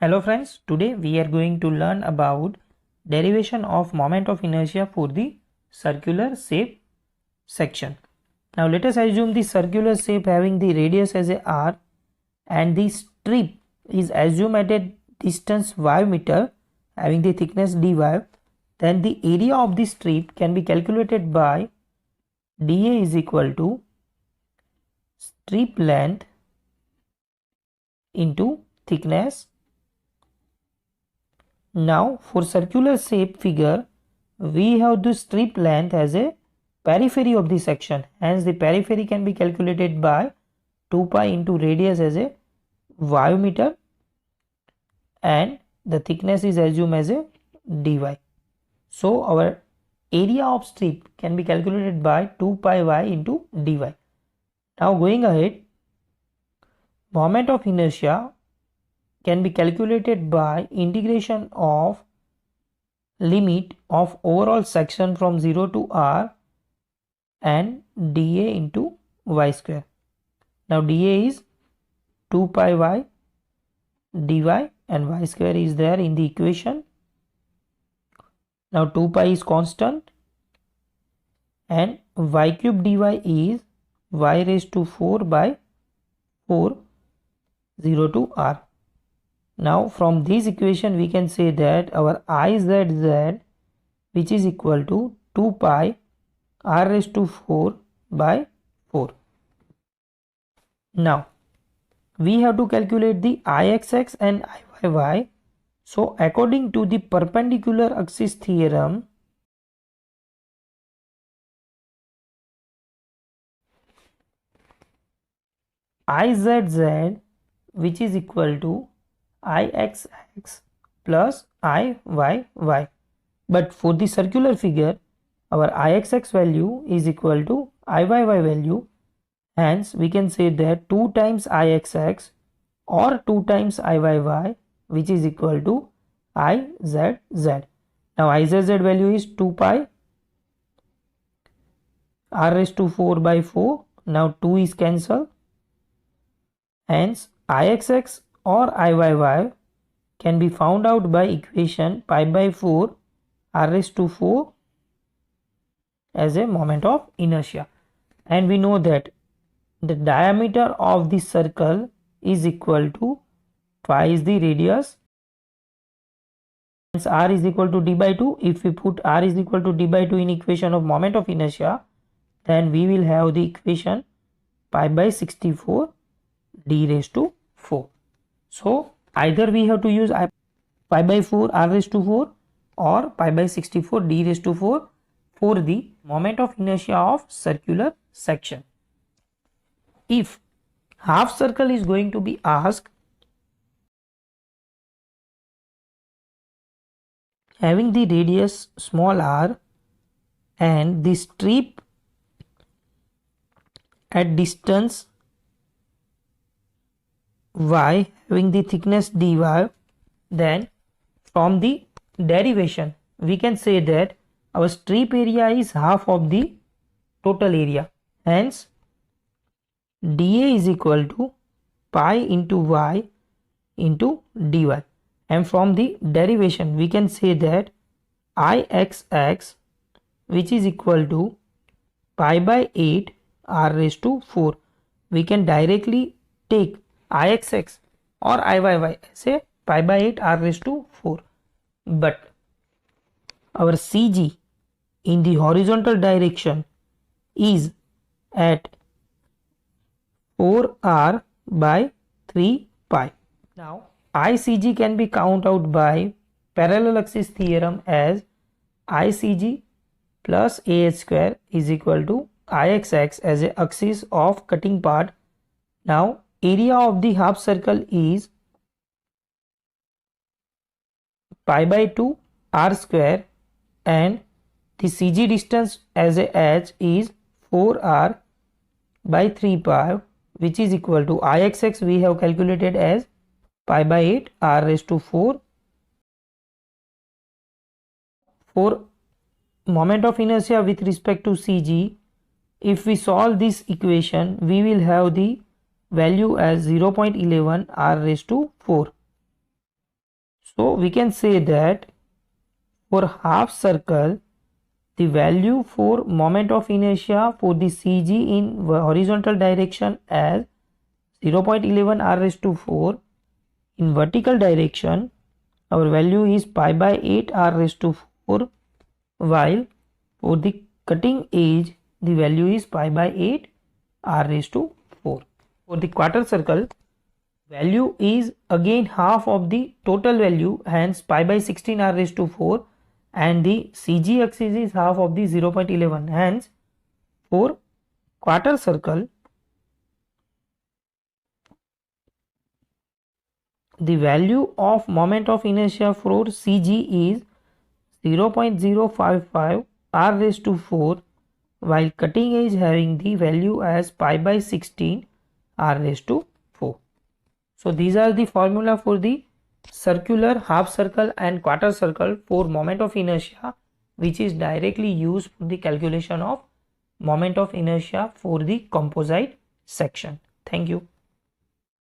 Hello friends, today we are going to learn about derivation of moment of inertia for the circular shape section. Now let us assume the circular shape having the radius as a r and the strip is assumed at a distance y meter having the thickness dy. Then the area of the strip can be calculated by dA is equal to strip length into thickness. Now for circular shape figure, we have the strip length as a periphery of the section. Hence the periphery can be calculated by 2 pi into radius as a y meter and the thickness is assumed as a dy. So our area of strip can be calculated by 2 pi y into dy. Now going ahead, moment of inertia can be calculated by integration of limit of overall section from 0 to r and dA into y square. Now dA is 2 pi y dy and y square is there in the equation. Now 2 pi is constant and y cube dy is y raised to 4 by 4 0 to r. Now from this equation we can say that our Izz which is equal to 2 pi r raised to 4 by 4. Now we have to calculate the Ixx and Iyy. So according to the perpendicular axis theorem, Izz which is equal to Ixx plus Iyy. But for the circular figure, our Ixx value is equal to Iyy value. Hence, we can say that 2 times Ixx or 2 times Iyy which is equal to Izz. Now, Izz value is 2 pi r raised to 4 by 4. Now, 2 is cancelled. Hence, Ixx or Iyy can be found out by equation pi by 4 r raised to 4 as a moment of inertia. And we know that the diameter of the circle is equal to twice the radius. Hence r is equal to d by 2. If we put r is equal to d by 2 in equation of moment of inertia, then we will have the equation pi by 64 d raised to 4. So either we have to use pi by 4 r raised to 4 or pi by 64 d raised to 4 for the moment of inertia of circular section. If half circle is going to be asked having the radius small r and the strip at distance y having the thickness dy, then from the derivation we can say that our strip area is half of the total area. Hence dA is equal to pi into y into dy, and from the derivation we can say that Ixx which is equal to pi by 8 r raised to 4. We can directly take Ixx or Iyy as a pi by 8 r raised to 4. But our CG in the horizontal direction is at 4r by 3 pi. Now ICG can be counted out by parallel axis theorem as ICG plus AH square is equal to Ixx as a axis of cutting part. Now area of the half circle is pi by 2 r square and the CG distance as a h is 4r by 3 pi, which is equal to Ixx we have calculated as pi by 8 r raised to 4. For moment of inertia with respect to CG, if we solve this equation, we will have the value as 0.11 r raised to 4. So we can say that for half circle, the value for moment of inertia for the CG in horizontal direction as 0.11 r raised to 4. In vertical direction, our value is pi by 8 r raised to 4, while for the cutting edge, the value is pi by 8 r raised to 4. For the quarter circle, value is again half of the total value, hence pi by 16 r raised to 4, and the CG axis is half of the 0.11, hence for quarter circle the value of moment of inertia for CG is 0.055 r raised to 4, while cutting edge having the value as pi by 16 r raised to 4. So these are the formula for the circular, half circle and quarter circle for moment of inertia, which is directly used for the calculation of moment of inertia for the composite section. Thank you.